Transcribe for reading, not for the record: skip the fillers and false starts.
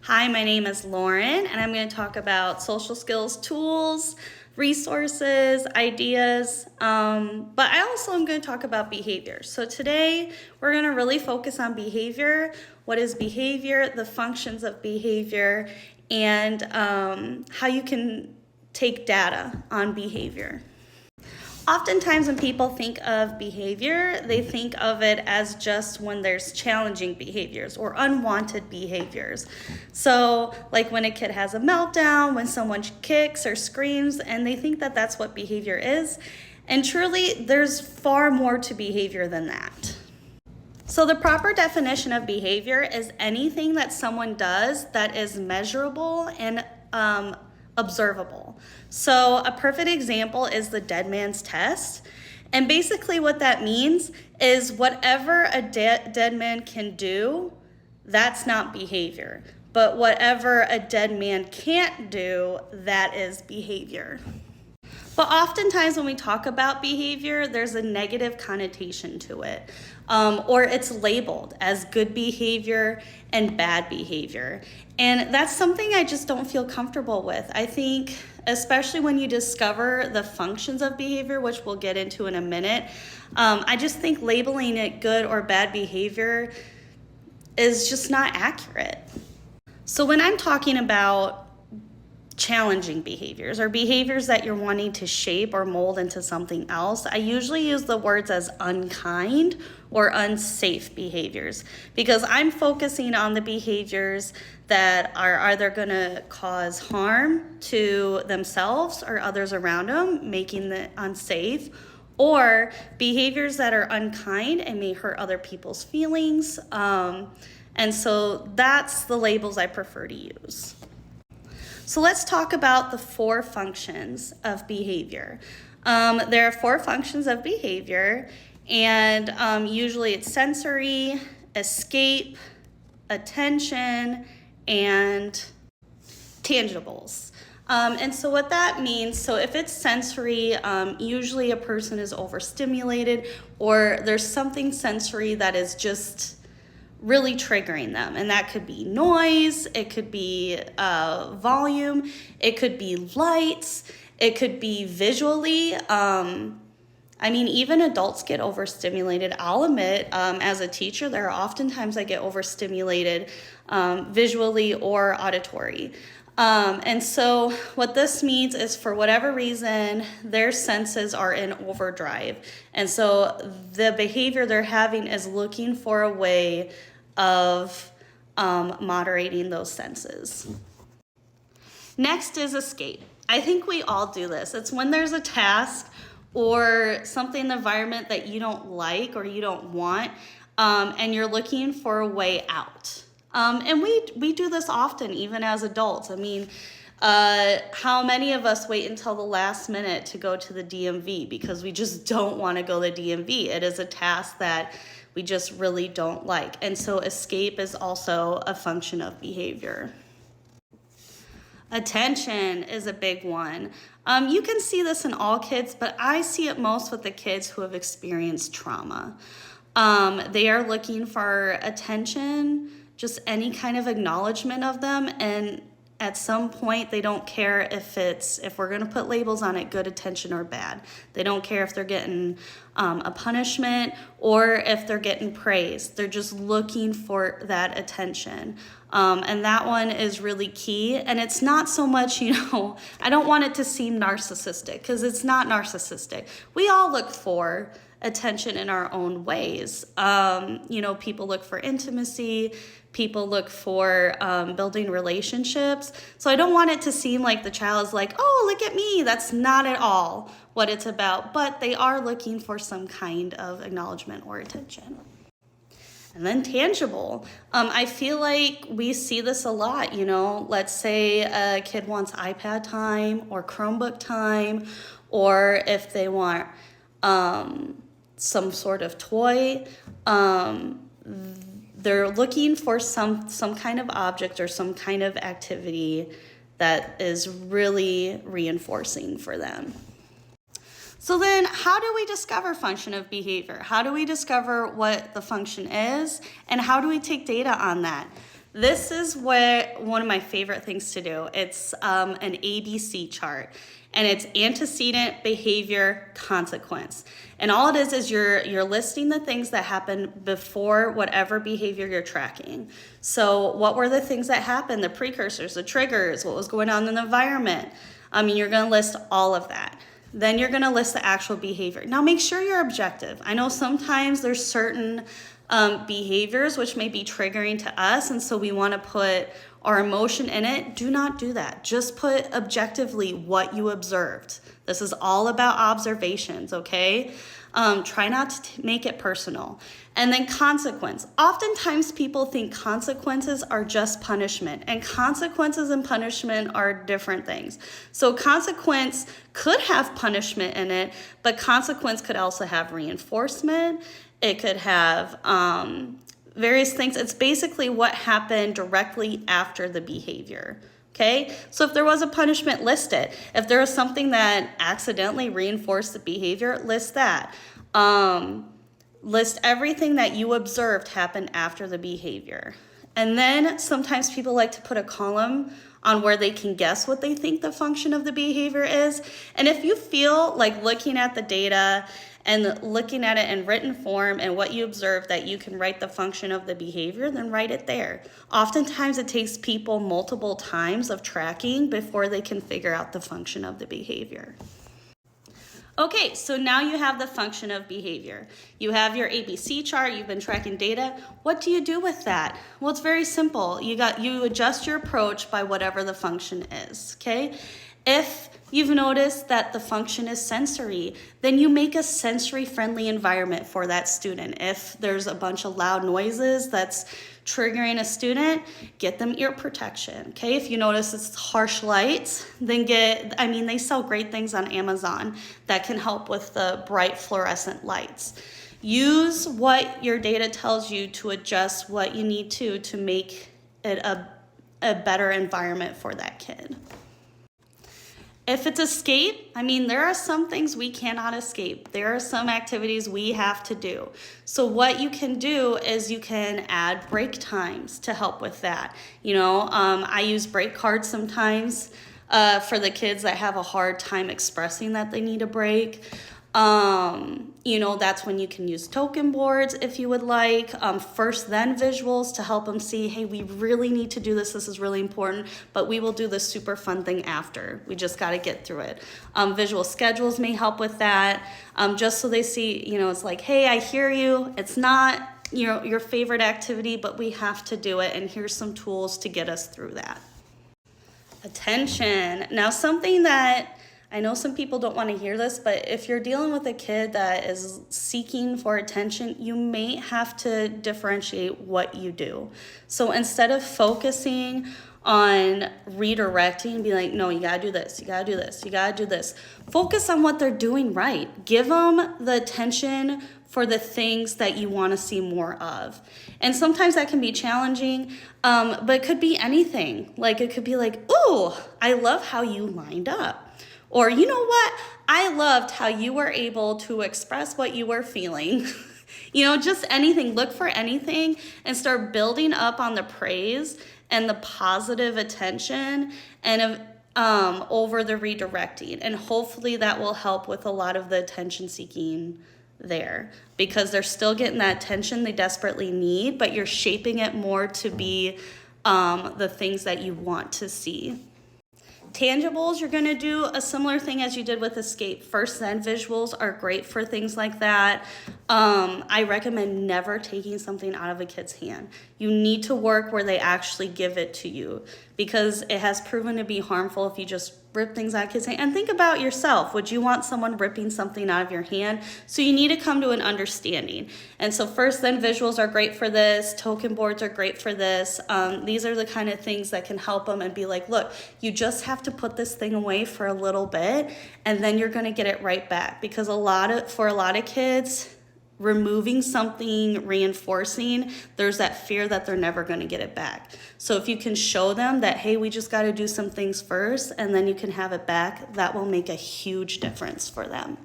Hi, my name is Lauren, and I'm going to talk about social skills tools, resources, ideas, but I also am going to talk about behavior. So today we're going to really focus on behavior. What is behavior, the functions of behavior, and how you can take data on behavior. Oftentimes when people think of behavior, they think of it as just when there's challenging behaviors or unwanted behaviors. So like when a kid has a meltdown, when someone kicks or screams, and they think that that's what behavior is. And truly, there's far more to behavior than that. So the proper definition of behavior is anything that someone does that is measurable and observable. So a perfect example is the dead man's test. And basically what that means is whatever a dead man can do, that's not behavior. But whatever a dead man can't do, that is behavior. But oftentimes when we talk about behavior, there's a negative connotation to it, or it's labeled as good behavior and bad behavior. And that's something I just don't feel comfortable with. I think, especially when you discover the functions of behavior, which we'll get into in a minute, I just think labeling it good or bad behavior is just not accurate. So when I'm talking about challenging behaviors or behaviors that you're wanting to shape or mold into something else, I usually use the words as unkind or unsafe behaviors because I'm focusing on the behaviors that are either going to cause harm to themselves or others around them, making it unsafe, or behaviors that are unkind and may hurt other people's feelings. And so that's the labels I prefer to use. So let's talk about the 4 functions of behavior. There are 4 functions of behavior, and usually it's sensory, escape, attention, and tangibles. And so what that means, so if it's sensory, usually a person is overstimulated or there's something sensory that is just really triggering them. And that could be noise, it could be volume, it could be lights, it could be visually. Even adults get overstimulated. I'll admit, as a teacher, there are oftentimes I get overstimulated visually or auditory. And so what this means is for whatever reason, their senses are in overdrive. And so the behavior they're having is looking for a way of moderating those senses. Next is escape. I think we all do this. It's when there's a task or something in the environment that you don't like or you don't want, and you're looking for a way out. And we do this often, even as adults. How many of us wait until the last minute to go to the DMV because we just don't want to go to the DMV? It is a task that we just really don't like. And so escape is also a function of behavior. Attention is a big one. You can see this in all kids, but I see it most with the kids who have experienced trauma. They are looking for attention, just any kind of acknowledgement of them, and at some point they don't care if we're going to put labels on it, good attention or bad. They don't care if they're getting a punishment or if they're getting praise. They're just looking for that attention. And that one is really key. And it's not so much, I don't want it to seem narcissistic because it's not narcissistic. We all look for attention in our own ways. People look for intimacy, people look for building relationships. So I don't want it to seem like the child is like, oh, look at me. That's not at all what it's about, but they are looking for some kind of acknowledgement or attention. And then tangible. I feel like we see this a lot, let's say a kid wants iPad time or Chromebook time, or if they want some sort of toy, they're looking for some kind of object or some kind of activity that is really reinforcing for them. So then how do we discover function of behavior? How do we discover what the function is? And how do we take data on that? This is what one of my favorite things to do. It's an ABC chart, and it's antecedent, behavior, consequence. And all it is you're listing the things that happen before whatever behavior you're tracking. So what were the things that happened, the precursors, the triggers, what was going on in the environment? You're gonna list all of that. Then you're gonna list the actual behavior. Now make sure you're objective. I know sometimes there's certain behaviors which may be triggering to us, and so we want to put our emotion in it. Do not do that. Just put objectively what you observed. This is all about observations, okay? Try not to make it personal. And then consequence. Oftentimes people think consequences are just punishment, and consequences and punishment are different things. So consequence could have punishment in it, but consequence could also have reinforcement. It could have various things. It's basically what happened directly after the behavior. Okay, so if there was a punishment, list it. If there was something that accidentally reinforced the behavior, list that. List everything that you observed happened after the behavior. And then sometimes people like to put a column on where they can guess what they think the function of the behavior is. And if you feel like looking at the data and looking at it in written form and what you observe that you can write the function of the behavior, then write it there. Oftentimes it takes people multiple times of tracking before they can figure out the function of the behavior. Okay, so now you have the function of behavior. You have your ABC chart, you've been tracking data. What do you do with that? Well, it's very simple. You adjust your approach by whatever the function is, okay? If you've noticed that the function is sensory, then you make a sensory-friendly environment for that student. If there's a bunch of loud noises that's triggering a student, get them ear protection, okay? If you notice it's harsh lights, then they sell great things on Amazon that can help with the bright fluorescent lights. Use what your data tells you to adjust what you need to make it a better environment for that kid. If it's escape, there are some things we cannot escape. There are some activities we have to do. So what you can do is you can add break times to help with that. I use break cards sometimes for the kids that have a hard time expressing that they need a break. That's when you can use token boards if you would like. First, then visuals to help them see, hey, we really need to do this. This is really important, but we will do this super fun thing after. We just got to get through it. Visual schedules may help with that, just so they see, it's like, hey, I hear you. It's not your favorite activity, but we have to do it, and here's some tools to get us through that. Attention. Now, something that I know some people don't want to hear this, but if you're dealing with a kid that is seeking for attention, you may have to differentiate what you do. So instead of focusing on redirecting, be like, no, you gotta do this, you gotta do this, you gotta do this. Focus on what they're doing right. Give them the attention for the things that you want to see more of. And sometimes that can be challenging, but it could be anything. Like it could be like, ooh, I love how you lined up. Or, you know what? I loved how you were able to express what you were feeling. Just anything. Look for anything and start building up on the praise and the positive attention and over the redirecting. And hopefully that will help with a lot of the attention seeking there, because they're still getting that attention they desperately need, but you're shaping it more to be the things that you want to see. Tangibles, you're going to do a similar thing as you did with escape. First, then visuals are great for things like that. I recommend never taking something out of a kid's hand. You need to work where they actually give it to you, because it has proven to be harmful if you just rip things out of kids' hand. And think about yourself. Would you want someone ripping something out of your hand? So you need to come to an understanding. And so first, then visuals are great for this. Token boards are great for this. These are the kind of things that can help them and be like, look, you just have to put this thing away for a little bit, and then you're going to get it right back. Because for a lot of kids, removing something reinforcing, there's that fear that they're never going to get it back. So if you can show them that, hey, we just got to do some things first and then you can have it back, that will make a huge difference for them.